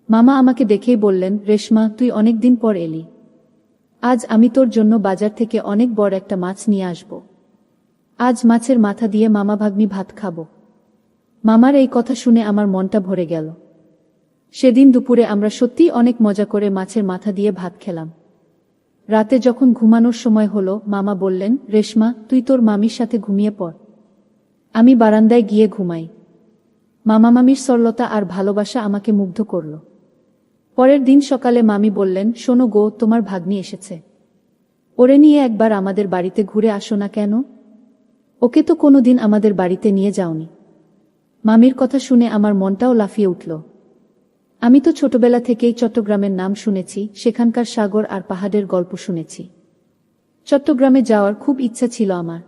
মামা আমাকে দেখেই বললেন, রেশমা, তুই অনেক দিন পর এলি। আজ আমি তোর জন্য বাজার থেকে অনেক বড় একটা মাছ নিয়ে আসব। আজ মাছের মাথা দিয়ে মামা ভাগ্নি ভাত খাবো। মামার এই কথা শুনে আমার মনটা ভরে গেল। সেদিন দুপুরে আমরা সত্যিই অনেক মজা করে মাছের মাথা দিয়ে ভাত খেলাম। রাতে যখন ঘুমানোর সময় হলো, মামা বললেন, রেশমা, তুই তোর মামির সাথে ঘুমিয়ে পড়। আমি বারান্দায় গিয়ে ঘুমাই। মামা মামির সরলতা আর ভালোবাসা আমাকে মুগ্ধ করল। পরের দিন সকালে মামি বললেন, শোনো গো, তোমার ভাগ্নি এসেছে। ওরে নিয়ে একবার আমাদের বাড়িতে ঘুরে আসো না কেন? ওকে তো কোনোদিন আমাদের বাড়িতে নিয়ে যাওনি। মামির কথা শুনে আমার মনটাও লাফিয়ে উঠল। আমি তো ছোটবেলা থেকেই চট্টগ্রামের নাম শুনেছি, সেখানকার সাগর আর পাহাড়ের গল্প শুনেছি। চট্টগ্রামে যাওয়ার খুব ইচ্ছা ছিল আমার।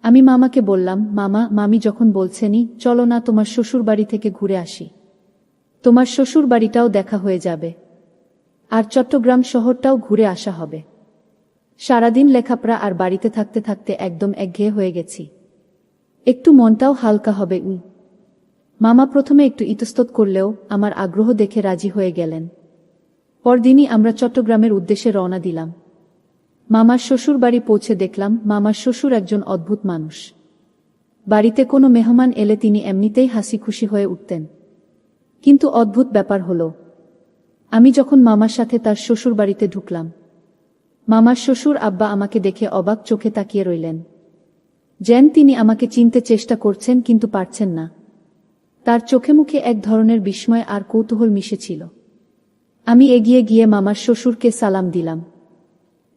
আমি মামাকে বললাম, মামা, মামি যখন বলছেনই, চলো না তোমার শ্বশুর বাড়ি থেকে ঘুরে আসি। তোমার শ্বশুর বাড়িটাও দেখা হয়ে যাবে, আর চট্টগ্রাম শহরটাও ঘুরে আসা হবে। সারাদিন লেখাপড়া আর বাড়িতে থাকতে থাকতে একদম একঘেয়ে হয়ে গেছি। একটু মনটাও হালকা হবে। মামা প্রথমে একটু ইতস্তত করলেও আমার আগ্রহ দেখে রাজি হয়ে গেলেন। পরদিনই আমরা চট্টগ্রামের উদ্দেশ্যে রওনা দিলাম। মামার শ্বশুর বাড়ি পৌঁছে দেখলাম, মামার শ্বশুর একজন অদ্ভুত মানুষ। বাড়িতে কোনো মেহমান এলে তিনি এমনিতেই হাসি খুশি হয়ে উঠতেন। কিন্তু অদ্ভুত ব্যাপার হলো, আমি যখন মামার সাথে তার শ্বশুর বাড়িতে ঢুকলাম, মামার শ্বশুর আব্বা আমাকে দেখে অবাক চোখে তাকিয়ে রইলেন। যেন তিনি আমাকে চিনতে চেষ্টা করছেন কিন্তু পারছেন না। তার চোখে মুখে এক ধরনের বিস্ময় আর কৌতূহল মিশেছিল। আমি এগিয়ে গিয়ে মামার শ্বশুরকে সালাম দিলাম।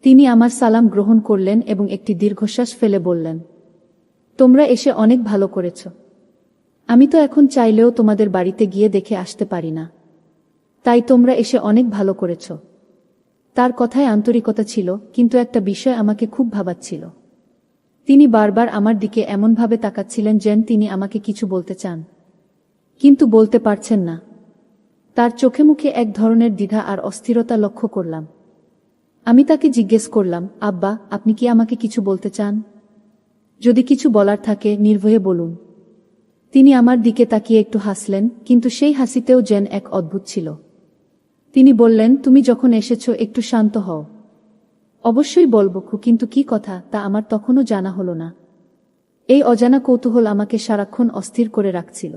তিনি আমার সালাম গ্রহণ করলেন এবং একটি দীর্ঘশ্বাস ফেলে বললেন, তোমরা এসে অনেক ভালো করেছ। আমি তো এখন চাইলেও তোমাদের বাড়িতে গিয়ে দেখে আসতে পারি না, তাই তোমরা এসে অনেক ভালো করেছ। তার কথায় আন্তরিকতা ছিল, কিন্তু একটা বিষয় আমাকে খুব ভাবাচ্ছিল। তিনি বারবার আমার দিকে এমনভাবে তাকাচ্ছিলেন যেন তিনি আমাকে কিছু বলতে চান, কিন্তু বলতে পারছেন না। তার চোখে মুখে এক ধরনের দ্বিধা আর অস্থিরতা লক্ষ্য করলাম। আমি তাকে জিজ্ঞেস করলাম, আব্বা, আপনি কি আমাকে কিছু বলতে চান? যদি কিছু বলার থাকে নির্ভয়ে বলুন। তিনি আমার দিকে তাকিয়ে একটু হাসলেন, কিন্তু সেই হাসিতেও যেন এক অদ্ভুত ছিল। তিনি বললেন, তুমি যখন এসেছো একটু শান্ত হও। অবশ্যই বলবো, কিন্তু কি কথা তা আমার তখনও জানা হলো না। এই অজানা কৌতূহল আমাকে সারাক্ষণ অস্থির করে রাখছিল।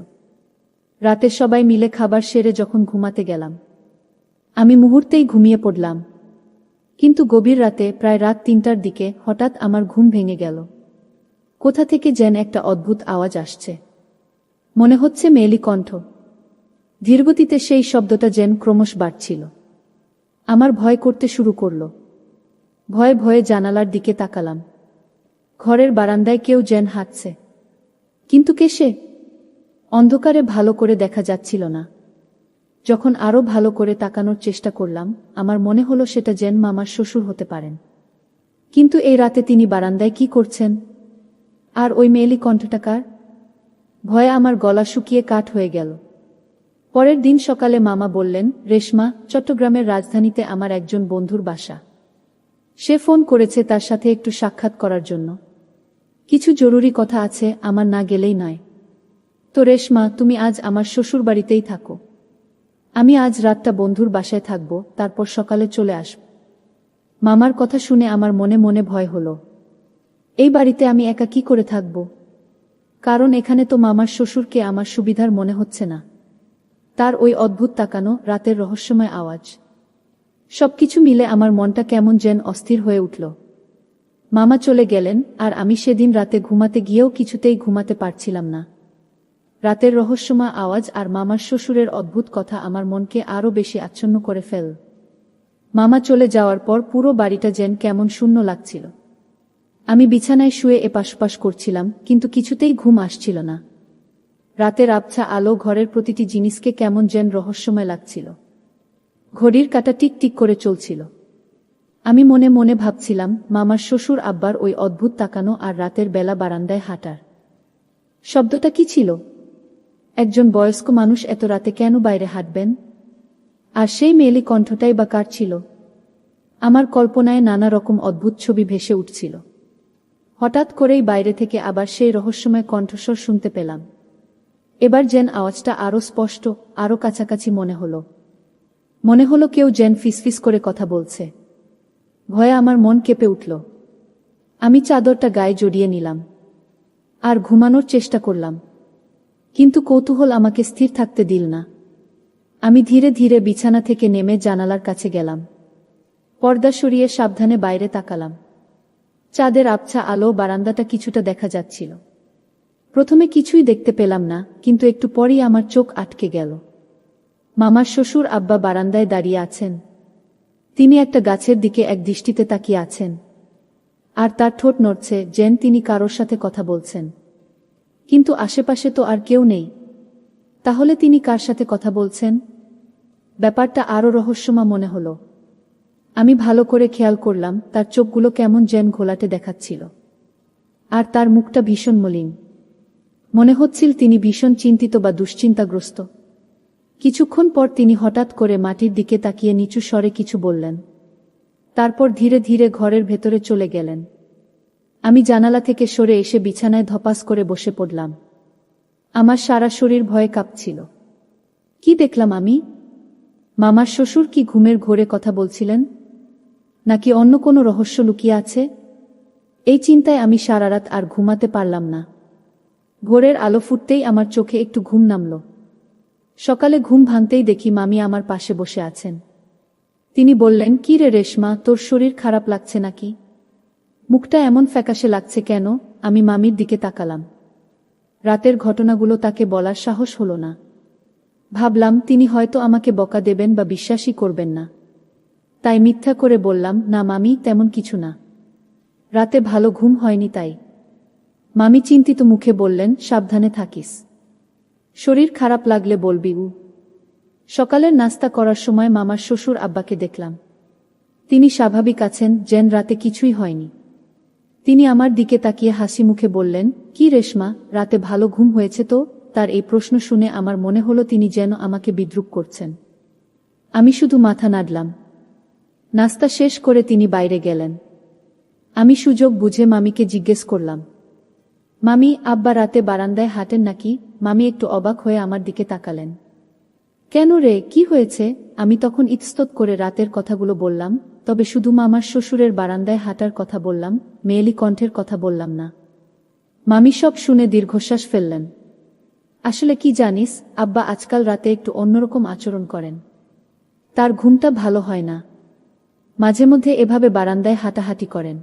রাতে সবাই মিলে খাবার সেরে যখন ঘুমাতে গেলাম, আমি মুহূর্তেই ঘুমিয়ে পড়লাম। কিন্তু গভীর রাতে, প্রায় রাত ৩টার দিকে, হঠাৎ আমার ঘুম ভেঙে গেল। কোথা থেকে যেন একটা অদ্ভুত আওয়াজ আসছে। মনে হচ্ছে মেয়েলি কণ্ঠ। ধীরগতিতে সেই শব্দটা যেন ক্রমশ বাড়ছিল। আমার ভয় করতে শুরু করল। ভয়ে ভয়ে জানালার দিকে তাকালাম। ঘরের বারান্দায় কেউ যেন হাঁটছে। কিন্তু কে সে? অন্ধকারে ভালো করে দেখা যাচ্ছিল না। যখন আরো ভালো করে তাকানোর চেষ্টা করলাম, আমার মনে হলো সেটা যেন মামার শ্বশুর হতে পারেন। কিন্তু এই রাতে তিনি বারান্দায় কি করছেন? আর ওই মেয়েলি কণ্ঠটা কার? ভয়ে আমার গলা শুকিয়ে কাঠ হয়ে গেল। পরের দিন সকালে মামা বললেন, রেশমা, চট্টগ্রামের রাজধানীতে আমার একজন বন্ধুর বাসা। সে ফোন করেছে তার সাথে একটু সাক্ষাৎ করার জন্য। কিছু জরুরি কথা আছে, আমার না গেলেই নয়। তো রেশমা, তুমি আজ আমার শ্বশুর বাড়িতেই থাকো। আমি আজ রাতটা বন্ধুর বাসায় থাকব, তারপর সকালে চলে আসব। মামার কথা শুনে আমার মনে মনে ভয় হলো। এই বাড়িতে আমি একা কি করে থাকব? কারণ এখানে তো মামার শ্বশুরকে আমার সুবিধার মনে হচ্ছে না। তার ওই অদ্ভুত তাকানো, রাতের রহস্যময় আওয়াজ, সবকিছু মিলে আমার মনটা কেমন যেন অস্থির হয়ে উঠল। মামা চলে গেলেন, আর আমি সেদিন রাতে ঘুমাতে গিয়েও কিছুতেই ঘুমাতে পারছিলাম না। রাতের রহস্যময় আওয়াজ আর মামার শ্বশুরের অদ্ভুত কথা আমার মনকে আরও বেশি আচ্ছন্ন করে ফেল। মামা চলে যাওয়ার পর পুরো বাড়িটা যেন কেমন শূন্য লাগছিল। আমি বিছানায় শুয়ে এপাশ করছিলাম, কিন্তু কিছুতেই ঘুম আসছিল না। রাতের আবছা আলো ঘরের প্রতিটি জিনিসকে কেমন যেন রহস্যময় লাগছিল। ঘড়ির কাঁটা টিক টিক করে চলছিল। আমি মনে মনে ভাবছিলাম, মামার শ্বশুর আব্বার ওই অদ্ভুত তাকানো আর রাতের বেলা বারান্দায় হাঁটার শব্দটা কি ছিল? একজন বয়স্ক মানুষ এত রাতে কেন বাইরে হাঁটবেন? আর সেই মেয়েলি কণ্ঠটাই বা কার ছিল? আমার কল্পনায় নানা রকম অদ্ভুত ছবি ভেসে উঠছিল। হঠাৎ করেই বাইরে থেকে আবার সেই রহস্যময় কণ্ঠস্বর শুনতে পেলাম। এবার যেন আওয়াজটা আরো স্পষ্ট, আরো কাছাকাছি মনে হলো। মনে হলো কেউ যেন ফিসফিস করে কথা বলছে। ভয়ে আমার মন কেঁপে উঠল। আমি চাদরটা গায়ে জড়িয়ে নিলাম আর ঘুমানোর চেষ্টা করলাম, কিন্তু কৌতূহল আমাকে স্থির থাকতে দিল না। আমি ধীরে ধীরে বিছানা থেকে নেমে জানালার কাছে গেলাম। পর্দা সরিয়ে সাবধানে বাইরে তাকালাম। চাঁদের আবছা আলো বারান্দাটা কিছুটা দেখা যাচ্ছিল। প্রথমে কিছুই দেখতে পেলাম না, কিন্তু একটু পরেই আমার চোখ আটকে গেল। মামার শ্বশুর আব্বা বারান্দায় দাঁড়িয়ে আছেন। তিনি একটা গাছের দিকে এক দৃষ্টিতে তাকিয়ে আছেন, আর তার ঠোঁট নড়ছে যেন তিনি কারোর সাথে কথা বলছেন। কিন্তু আশেপাশে তো আর কেউ নেই। তাহলে তিনি কার সাথে কথা বলছেন? ব্যাপারটা আরও রহস্যময় মনে হলো। আমি ভালো করে খেয়াল করলাম, তার চোখগুলো কেমন যেন ঘোলাটে দেখাচ্ছিল, আর তার মুখটা ভীষণ মলিন। মনে হচ্ছিল তিনি ভীষণ চিন্তিত বা দুশ্চিন্তাগ্রস্ত। কিছুক্ষণ পর তিনি হঠাৎ করে মাটির দিকে তাকিয়ে নিচু স্বরে কিছু বললেন। তারপর ধীরে ধীরে ঘরের ভেতরে চলে গেলেন। আমি জানালা থেকে সরে এসে বিছানায় ধপাস করে বসে পড়লাম। আমার সারা শরীর ভয়ে কাঁপছিল। কি দেখলাম আমি? মামার শ্বশুর কি ঘুমের ঘোরে কথা বলছিলেন, নাকি অন্য কোনো রহস্য লুকিয়ে আছে? এই চিন্তায় আমি সারা রাত আর ঘুমাতে পারলাম না। ভোরের আলো ফুটতেই আমার চোখে একটু ঘুম নামল। সকালে ঘুম ভাঙতেই দেখি মামি আমার পাশে বসে আছেন। তিনি বললেন, কি রে রেশমা, তোর শরীর খারাপ লাগছে নাকি? মুখটা এমন ফ্যাকাশে লাগছে কেন? আমি মামির দিকে তাকালাম। রাতের ঘটনাগুলো তাকে বলার সাহস হলো না। ভাবলাম তিনি হয়তো আমাকে বকা দেবেন বা বিশ্বাসই করবেন না। তাই মিথ্যা করে বললাম, না মামি, তেমন কিছু না। রাতে ভালো ঘুম হয়নি তাই। মামি চিন্তিত মুখে বললেন, সাবধানে থাকিস। শরীর খারাপ লাগলে বলবি। সকালের নাস্তা করার সময় মামার শ্বশুর আব্বাকে দেখলাম। তিনি স্বাভাবিক আছেন, যেন রাতে কিছুই হয়নি। তিনি আমার দিকে তাকিয়ে হাসি মুখে বললেন, কি রেশমা, রাতে ভালো ঘুম হয়েছে তো? তার এই প্রশ্ন শুনে আমার মনে হলো তিনি যেন আমাকে বিদ্রূপ করছেন। আমি শুধু মাথা নাড়লাম। নাস্তা শেষ করে তিনি বাইরে গেলেন। আমি সুযোগ বুঝে মামিকে জিজ্ঞেস করলাম, মামি, আব্বা রাতে বারান্দায় হাঁটেন নাকি? মামি একটু অবাক হয়ে আমার দিকে তাকালেন। কেন রে, কি হয়েছে? আমি তখন ইতস্তত করে রাতের কথাগুলো বললাম, তবে শুধু মামার শ্বশুরের বারান্দায় হাঁটার কথা বললাম, মেয়েলি কণ্ঠের কথা বললাম না। মামি সব শুনে দীর্ঘশ্বাস ফেললেন। আসলে কি জানিস, আব্বা আজকাল রাতে একটু অন্যরকম আচরণ করেন। তার ঘুমটা ভালো হয় না। মাঝে মধ্যে এভাবে বারান্দায় হাঁটাহাঁটি করেন।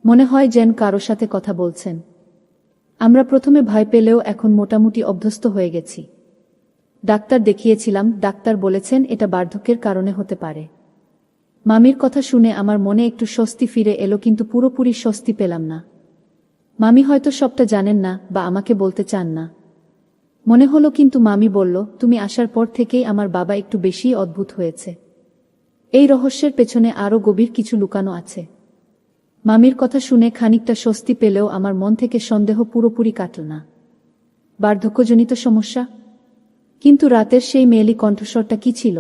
মনে হয় যেন কারো সাথে কথা বলছেন। আমরা প্রথমে ভয় পেলেও এখন মোটামুটি অভ্যস্ত হয়ে গেছি। ডাক্তার দেখিয়েছিলাম, ডাক্তার বলেছেন এটা বার্ধক্যের কারণে হতে পারে। মামির কথা শুনে আমার মনে একটু স্বস্তি ফিরে এলো, কিন্তু পুরোপুরি স্বস্তি পেলাম না। মামি হয়তো সবটা জানেন না বা আমাকে বলতে চান না। মনে হলো, কিন্তু মামি বলল, তুমি আসার পর থেকেই আমার বাবা একটু বেশিই অদ্ভুত হয়েছে। এই রহস্যের পেছনে আরও গভীর কিছু লুকানো আছে। মামির কথা শুনে খানিকটা স্বস্তি পেলেও আমার মন থেকে সন্দেহ পুরোপুরি কাটল না। বার্ধক্যজনিত সমস্যা? কিন্তু রাতের সেই মেয়েলি কণ্ঠস্বরটা কি ছিল?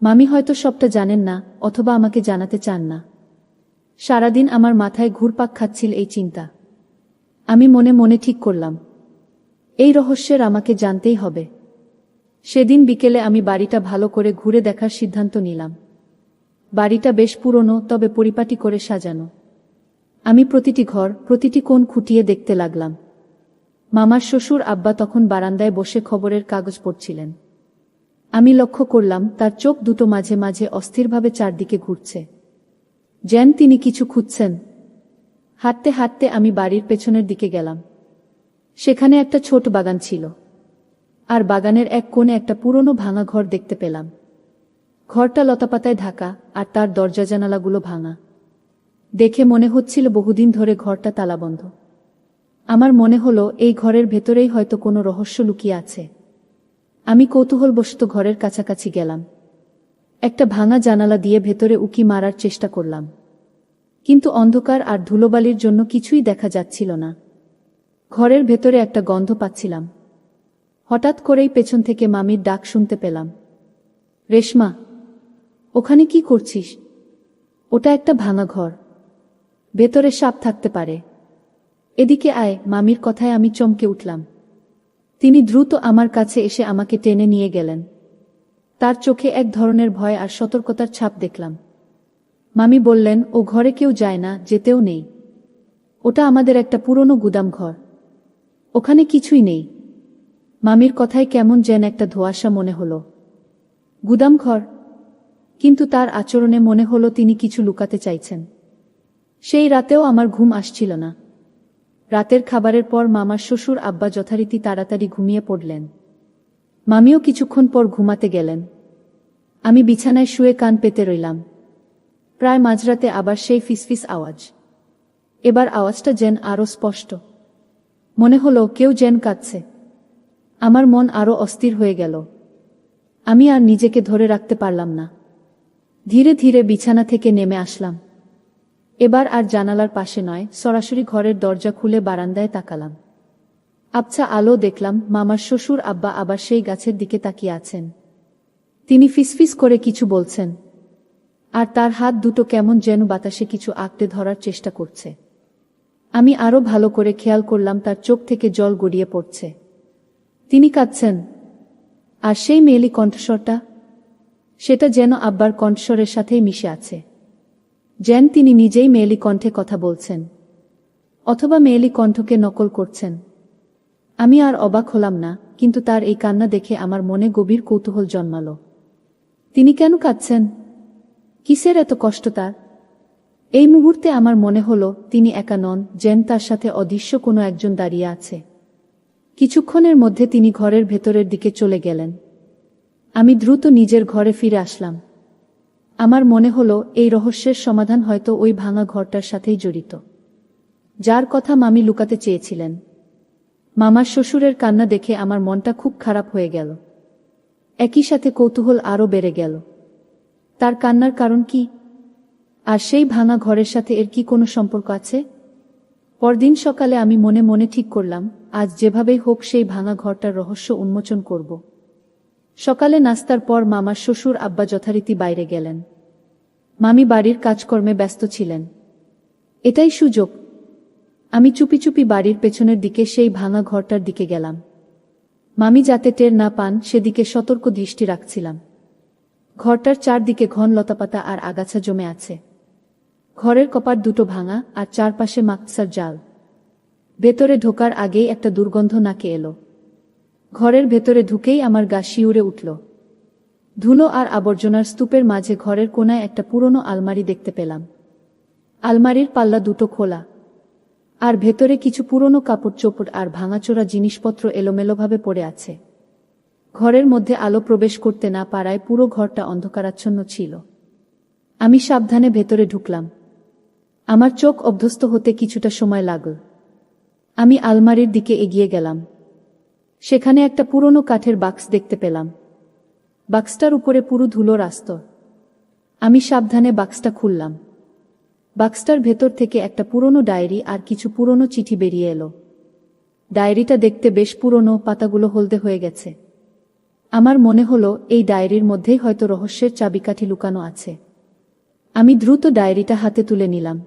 মামি হয়তো সবটা জানেন না, অথবা আমাকে জানাতে চান না। সারাদিন আমার মাথায় ঘুরপাক খাচ্ছিল এই চিন্তা। আমি মনে মনে ঠিক করলাম, এই রহস্যের আমাকে জানতেই হবে। সেদিন বিকেলে আমি বাড়িটা ভালো করে ঘুরে দেখার সিদ্ধান্ত নিলাম। বাড়িটা বেশ পুরনো, তবে পরিপাটি করে সাজানো। আমি প্রতিটি ঘর, প্রতিটি কোণ খুঁটিয়ে দেখতে লাগলাম। মামার শ্বশুর আব্বা তখন বারান্দায় বসে খবরের কাগজ পড়ছিলেন। আমি লক্ষ্য করলাম তার চোখ দুটো মাঝে মাঝে অস্থিরভাবে চারদিকে ঘুরছে, যেন তিনি কিছু খুঁজছেন। হাঁটতে হাঁটতে আমি বাড়ির পেছনের দিকে গেলাম। সেখানে একটা ছোট বাগান ছিল, আর বাগানের এক কোণে একটা পুরনো ভাঙা ঘর দেখতে পেলাম। ঘরটা লতাপাতায় ঢাকা, আর তার দরজা জানালাগুলো ভাঙা। দেখে মনে হচ্ছিল বহুদিন ধরে ঘরটা তালাবন্ধ। আমার মনে হলো এই ঘরের ভেতরেই হয়তো কোনো রহস্য লুকিয়ে আছে। আমি কৌতূহলবশত ঘরের কাছাকাছি গেলাম। একটা ভাঙা জানালা দিয়ে ভেতরে উকি মারার চেষ্টা করলাম, কিন্তু অন্ধকার আর ধুলোবালির জন্য কিছুই দেখা যাচ্ছিল না। ঘরের ভেতরে একটা গন্ধ পাচ্ছিলাম। হঠাৎ করেই পেছন থেকে মামির ডাক শুনতে পেলাম, রেশমা, ওখানে কি করছিস? ওটা একটা ভাঙা ঘর, ভেতরে সাপ থাকতে পারে। এদিকে আয়। মামির কথায় আমি চমকে উঠলাম। তিনি দ্রুত আমার কাছে এসে আমাকে টেনে নিয়ে গেলেন। তার চোখে এক ধরনের ভয় আর সতর্কতার ছাপ দেখলাম। মামি বললেন, ও ঘরে কেউ যায় না, যেতেও নেই। ওটা আমাদের একটা পুরনো গুদাম ঘর, ওখানে কিছুই নেই। মামির কথায় কেমন যেন একটা ধোঁয়াশা মনে হলো। গুদাম ঘর? কিন্তু তার আচরণে মনে হলো তিনি কিছু লুকাতে চাইছেন। সেই রাতেও আমার ঘুম আসছিল না। রাতের খাবারের পর মামার শ্বশুর আব্বা যথারীতি তাড়াতাড়ি ঘুমিয়ে পড়লেন। মামিও কিছুক্ষণ পর ঘুমাতে গেলেন। আমি বিছানায় শুয়ে কান পেতে রইলাম। প্রায় মাঝরাতে আবার সেই ফিসফিস আওয়াজ। এবার আওয়াজটা যেন আরও স্পষ্ট। মনে হলো কেউ যেন কাঁদছে। আমার মন আরও অস্থির হয়ে গেল। আমি আর নিজেকে ধরে রাখতে পারলাম না। ধীরে ধীরে বিছানা থেকে নেমে আসলাম। এবার আর জানালার পাশে নয়, সরাসরি ঘরের দরজা খুলে বারান্দায় তাকালাম। আবছা আলো দেখলাম, মামার শ্বশুর আব্বা আবার সেই গাছের দিকে তাকিয়ে আছেন। তিনি ফিসফিস করে কিছু বলছেন, আর তার হাত দুটো কেমন যেন বাতাসে কিছু আঁকড়ে ধরার চেষ্টা করছে। আমি আরও ভালো করে খেয়াল করলাম, তার চোখ থেকে জল গড়িয়ে পড়ছে। তিনি কাঁদছেন। আর সেই মেয়েলি কণ্ঠস্বরটা, সেটা যেন আব্বার কণ্ঠস্বরের সাথেই মিশে আছে। যেন তিনি নিজেই মেয়েলি কণ্ঠে কথা বলছেন, অথবা মেয়েলি কণ্ঠকে নকল করছেন। আমি আর অবাক হলাম না, কিন্তু তার এই কান্না দেখে আমার মনে গভীর কৌতূহল জন্মালো। তিনি কেন কাঁদছেন? কিসের এত কষ্ট তার? এই মুহূর্তে আমার মনে হলো তিনি একা নন, যেন তার সাথে অদৃশ্য কোনো একজন দাঁড়িয়ে আছে। কিছুক্ষণের মধ্যে তিনি ঘরের ভেতরের দিকে চলে গেলেন। আমি দ্রুত নিজের ঘরে ফিরে আসলাম। আমার মনে হলো এই রহস্যের সমাধান হয়তো ওই ভাঙা ঘরটার সাথেই জড়িত, যার কথা মামি লুকাতে চেয়েছিলেন। মামার শ্বশুরের কান্না দেখে আমার মনটা খুব খারাপ হয়ে গেল। একই সাথে কৌতূহল আরও বেড়ে গেল। তার কান্নার কারণ কি? আর সেই ভাঙা ঘরের সাথে এর কি কোনো সম্পর্ক আছে? পরদিন সকালে আমি মনে মনে ঠিক করলাম, আজ যেভাবেই হোক সেই ভাঙা ঘরটার রহস্য উন্মোচন করব। সকালে নাস্তার পর মামার শ্বশুর আব্বা যথারীতি বাইরে গেলেন। মামি বাড়ির কাজকর্মে ব্যস্ত ছিলেন। এটাই সুযোগ। আমি চুপি চুপি বাড়ির পেছনের দিকে সেই ভাঙা ঘরটার দিকে গেলাম। মামি যাতে টের না পান সেদিকে সতর্ক দৃষ্টি রাখছিলাম। ঘরটার চারদিকে ঘন লতাপাতা আর আগাছা জমে আছে। ঘরের কপাট দুটো ভাঙা, আর চারপাশে মাকসার জাল। ভেতরে ঢোকার আগেই একটা দুর্গন্ধ নাকে এলো। ঘরের ভেতরে ঢুকেই আমার গা শিউরে উঠল। ধুলো আর আবর্জনার স্তূপের মাঝে ঘরের কোনায় একটা পুরনো আলমারি দেখতে পেলাম। আলমারির পাল্লা দুটো খোলা, আর ভেতরে কিছু পুরনো কাপড় চোপড় আর ভাঙাচোরা জিনিসপত্র এলোমেলোভাবে পড়ে আছে। ঘরের মধ্যে আলো প্রবেশ করতে না পারায় পুরো ঘরটা অন্ধকারাচ্ছন্ন ছিল। আমি সাবধানে ভেতরে ঢুকলাম। আমার চোখ অভ্যস্ত হতে কিছুটা সময় লাগল। আমি আলমারির দিকে এগিয়ে গেলাম। সেখানে একটা পুরনো কাঠের বাক্স দেখতে পেলাম। বাক্সটার উপরে পুরো ধুলোর আস্তর। আমি সাবধানে বাক্সটা খুললাম। বাক্সটার ভেতর থেকে একটা পুরনো ডায়েরি আর কিছু পুরনো চিঠি বেরিয়ে এলো। ডায়েরিটা দেখতে বেশ পুরনো, পাতাগুলো হলদে হয়ে গেছে। আমার মনে হলো এই ডায়েরির মধ্যেই হয়তো রহস্যের চাবিকাঠি লুকানো আছে। আমি দ্রুত ডায়েরিটা হাতে তুলে নিলাম।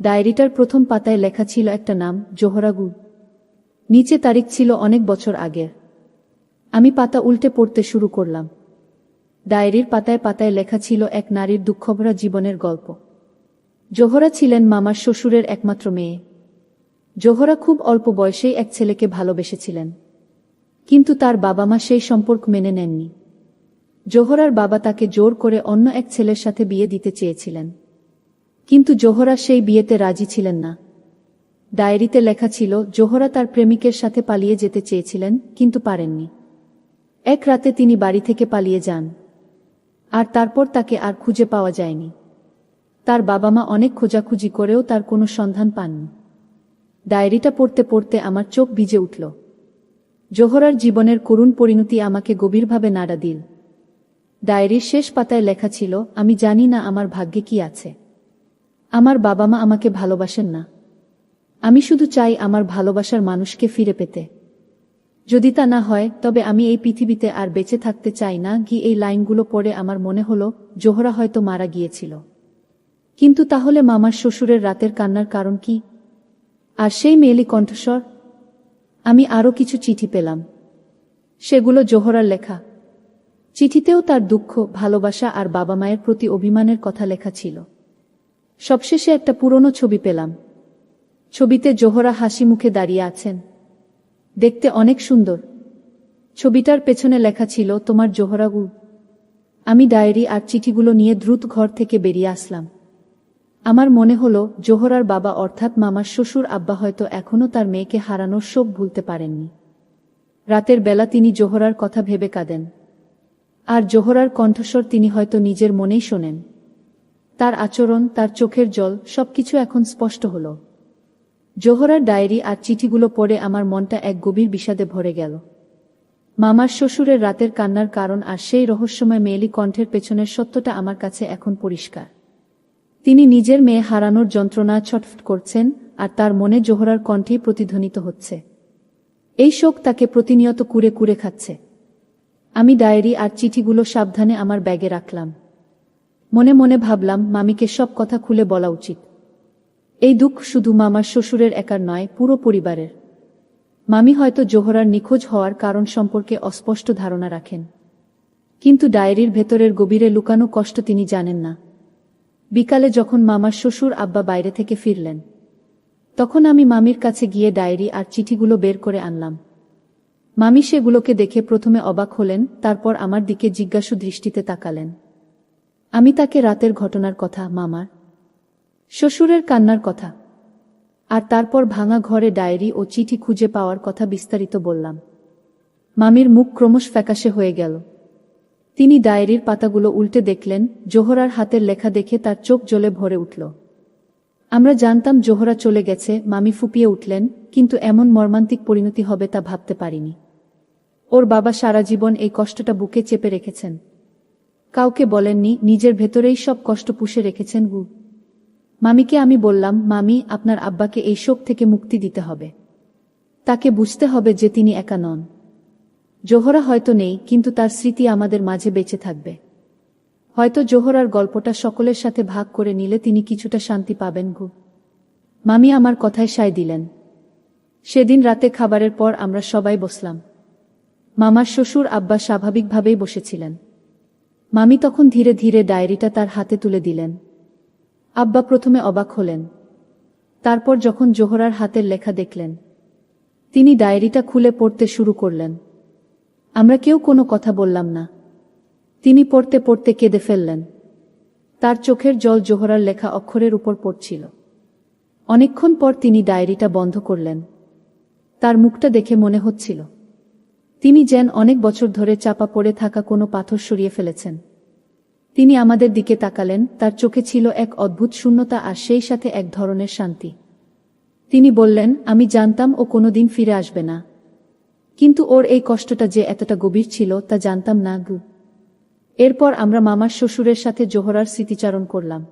ডায়েরিটার প্রথম পাতায় লেখা ছিল একটা নাম, জোহরা গুল। নিচে তারিখ ছিল অনেক বছর আগের। আমি পাতা উল্টে পড়তে শুরু করলাম। ডায়েরির পাতায় পাতায় লেখা ছিল এক নারীর দুঃখভরা জীবনের গল্প। জোহরা ছিলেন মামার শ্বশুরের একমাত্র মেয়ে। জোহরা খুব অল্প বয়সেই এক ছেলেকে ভালোবেসেছিলেন, কিন্তু তার বাবা মা সেই সম্পর্ক মেনে নেননি। জোহরার বাবা তাকে জোর করে অন্য এক ছেলের সাথে বিয়ে দিতে চেয়েছিলেন, কিন্তু জোহরা সেই বিয়েতে রাজি ছিলেন না। ডায়েরিতে লেখা ছিল জোহরা তার প্রেমিকের সাথে পালিয়ে যেতে চেয়েছিলেন, কিন্তু পারেননি। এক রাতে তিনি বাড়ি থেকে পালিয়ে যান, আর তারপর তাকে আর খুঁজে পাওয়া যায়নি। তার বাবা মা অনেক খোঁজাখুঁজি করেও তার কোনো সন্ধান পাননি। ডায়েরিটা পড়তে পড়তে আমার চোখ ভিজে উঠল। জোহরার জীবনের করুণ পরিণতি আমাকে গভীরভাবে নাড়া দিল। ডায়েরির শেষ পাতায় লেখা ছিল, আমি জানি না আমার ভাগ্যে কি আছে। আমার বাবা মা আমাকে ভালোবাসেন না। আমি শুধু চাই আমার ভালোবাসার মানুষকে ফিরে পেতে। যদি তা না হয় তবে আমি এই পৃথিবীতে আর বেঁচে থাকতে চাই না। এই লাইনগুলো পড়ে আমার মনে হলো জোহরা হয়তো মারা গিয়েছিল। কিন্তু তাহলে মামার শ্বশুরের রাতের কান্নার কারণ কি? আর সেই মেয়েলি কণ্ঠস্বর? আমি আরও কিছু চিঠি পেলাম। সেগুলো জোহরার লেখা। চিঠিতেও তার দুঃখ, ভালোবাসা আর বাবা মায়ের প্রতি অভিমানের কথা লেখা ছিল। সবশেষে একটা পুরনো ছবি পেলাম। ছবিতে জোহরা হাসি মুখে দাঁড়িয়ে আছেন, দেখতে অনেক সুন্দর। ছবিটার পেছনে লেখা ছিল, তোমার জোহরা গু। আমি ডায়েরি আর চিঠিগুলো নিয়ে দ্রুত ঘর থেকে বেরিয়ে আসলাম। আমার মনে হলো, জোহরার বাবা অর্থাৎ মামার শ্বশুর আব্বা হয়তো এখনও তার মেয়েকে হারানোর শোক ভুলতে পারেননি। রাতের বেলা তিনি জোহরার কথা ভেবে কাঁদেন। আর জোহরার কণ্ঠস্বর তিনি হয়তো নিজের মনেই শোনেন। তার আচরণ, তার চোখের জল, সবকিছু এখন স্পষ্ট হল। জোহরার ডায়েরি আর চিঠিগুলো পড়ে আমার মনটা এক গভীর বিষাদে ভরে গেল। মামার শ্বশুরের রাতের কান্নার কারণ আর সেই রহস্যময় মেয়েলি কণ্ঠের পেছনের সত্যটা আমার কাছে এখন পরিষ্কার। তিনি নিজের মেয়ে হারানোর যন্ত্রণা ছটফট করছেন, আর তার মনে জোহরার কণ্ঠেই প্রতিধ্বনিত হচ্ছে। এই শোক তাকে প্রতিনিয়ত কুরে কুরে খাচ্ছে। আমি ডায়েরি আর চিঠিগুলো সাবধানে আমার ব্যাগে রাখলাম। মনে মনে ভাবলাম, মামিকে সব কথা খুলে বলা উচিত। এই দুঃখ শুধু মামার শ্বশুরের একার নয়, পুরো পরিবারের। মামি হয়তো জোহরার নিখোঁজ হওয়ার কারণ সম্পর্কে অস্পষ্ট ধারণা রাখেন, কিন্তু ডায়েরির ভেতরের গভীরে লুকানো কষ্ট তিনি জানেন না। বিকালে যখন মামার শ্বশুর আব্বা বাইরে থেকে ফিরলেন, তখন আমি মামির কাছে গিয়ে ডায়েরি আর চিঠিগুলো বের করে আনলাম। মামি সেগুলোকে দেখে প্রথমে অবাক হলেন, তারপর আমার দিকে জিজ্ঞাসু দৃষ্টিতে তাকালেন। আমি তাকে রাতের ঘটনার কথা, মামার শ্বশুরের কান্নার কথা, আর তারপর ভাঙা ঘরে ডায়েরি ও চিঠি খুঁজে পাওয়ার কথা বিস্তারিত বললাম। মামির মুখ ক্রমশ ফ্যাকাশে হয়ে গেল। তিনি ডায়েরির পাতাগুলো উল্টে দেখলেন, জোহরার হাতের লেখা দেখে তার চোখ জ্বলে ভরে উঠল। আমরা জানতাম জোহরা চলে গেছে, মামি ফুপিয়ে উঠলেন, কিন্তু এমন মর্মান্তিক পরিণতি হবে তা ভাবতে পারিনি। ওর বাবা সারা জীবন এই কষ্টটা বুকে চেপে রেখেছেন, কাউকে বলেননি, নিজের ভেতরেই সব কষ্ট পুষে রেখেছেন গু। মামিকে আমি বললাম, মামি, আপনার আব্বাকে এই শোক থেকে মুক্তি দিতে হবে। তাকে বুঝতে হবে যে তিনি একা নন। জোহরা হয়তো নেই, কিন্তু তার স্মৃতি আমাদের মাঝে বেঁচে থাকবে। হয়তো জোহরার গল্পটা সকলের সাথে ভাগ করে নিলে তিনি কিছুটা শান্তি পাবেন গু। মামি আমার কথায় সায় দিলেন। সেদিন রাতে খাবারের পর আমরা সবাই বসলাম। মামার শ্বশুর আব্বা স্বাভাবিকভাবেই বসেছিলেন। মামি তখন ধীরে ধীরে ডায়েরিটা তার হাতে তুলে দিলেন। আব্বা প্রথমে অবাক হলেন, তারপর যখন জোহরার হাতের লেখা দেখলেন, তিনি ডায়েরিটা খুলে পড়তে শুরু করলেন। আমরা কেউ কোনো কথা বললাম না। তিনি পড়তে পড়তে কেঁদে ফেললেন। তার চোখের জল জোহরার লেখা অক্ষরের উপর পড়ছিল। অনেকক্ষণ পর তিনি ডায়েরিটা বন্ধ করলেন। তার মুখটা দেখে মনে হচ্ছিল তিনি যেন অনেক বছর ধরে চাপা পড়ে থাকা কোনো পাথর সরিয়ে ফেলেছেন। তিনি আমাদের দিকে তাকালেন, তার চোখে ছিল এক অদ্ভুত শূন্যতা আর সেই সাথে এক ধরনের শান্তি। তিনি বললেন, আমি জানতাম ও কোনোদিন ফিরে আসবে না, কিন্তু ওর এই কষ্টটা যে এতটা গভীর ছিল তা জানতাম না গু। এরপর আমরা মামার শ্বশুরের সাথে জোহরার স্মৃতিচারণ করলাম।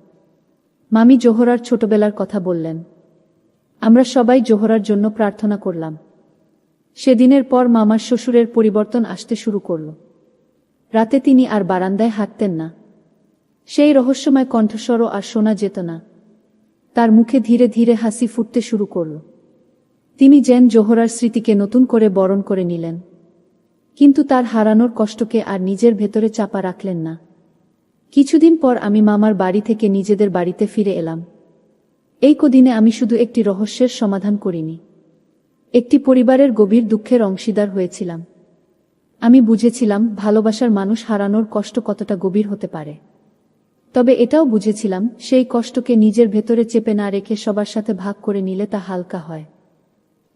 মামি জোহরার ছোটবেলার কথা বললেন। আমরা সবাই জোহরার জন্য প্রার্থনা করলাম। সেদিনের পর মামার শ্বশুরের পরিবর্তন আসতে শুরু করল। রাতে তিনি আর বারান্দায় হাঁটতেন না। সেই রহস্যময় কণ্ঠস্বরও আর শোনা যেত না। তার মুখে ধীরে ধীরে হাসি ফুটতে শুরু করল। তিনি যেন জোহরার স্মৃতিকে নতুন করে বরণ করে নিলেন, কিন্তু তার হারানোর কষ্টকে আর নিজের ভেতরে চাপা রাখলেন না। কিছুদিন পর আমি মামার বাড়ি থেকে নিজেদের বাড়িতে ফিরে এলাম। এই কদিনে আমি শুধু একটি রহস্যের সমাধান করিনি, একটি পরিবারের গভীর দুঃখের অংশীদার হয়েছিলাম। আমি বুঝেছিলাম ভালোবাসার মানুষ হারানোর কষ্ট কতটা গভীর হতে পারে। তবে এটাও বুঝেছিলাম সেই কষ্টকে নিজের ভেতরে চেপে না রেখে সবার সাথে ভাগ করে নিলে তা হালকা হয়।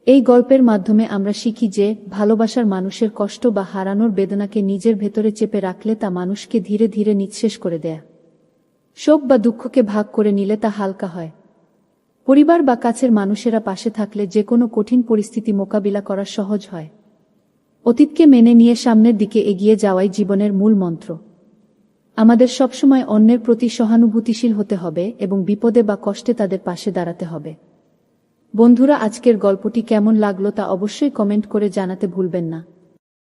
এই গল্পের মাধ্যমে আমরা শিখি যে ভালোবাসার মানুষের কষ্ট বা হারানোর বেদনাকে নিজের ভেতরে চেপে রাখলে তা মানুষকে ধীরে ধীরে নিঃশেষ করে দেয়। শোক বা দুঃখকে ভাগ করে নিলে তা হালকা হয়। পরিবার বা কাছের মানুষেরা পাশে থাকলে যে কোনো কঠিন পরিস্থিতি মোকাবিলা করা সহজ হয়। অতীতকে মেনে নিয়ে সামনের দিকে এগিয়ে যাওয়াই জীবনের মূল মন্ত্র। আমাদের সবসময় অন্যের প্রতি সহানুভূতিশীল হতে হবে এবং বিপদে বা কষ্টে তাদের পাশে দাঁড়াতে হবে। বন্ধুরা, আজকের গল্পটি কেমন লাগলো তা অবশ্যই কমেন্ট করে জানাতে ভুলবেন না।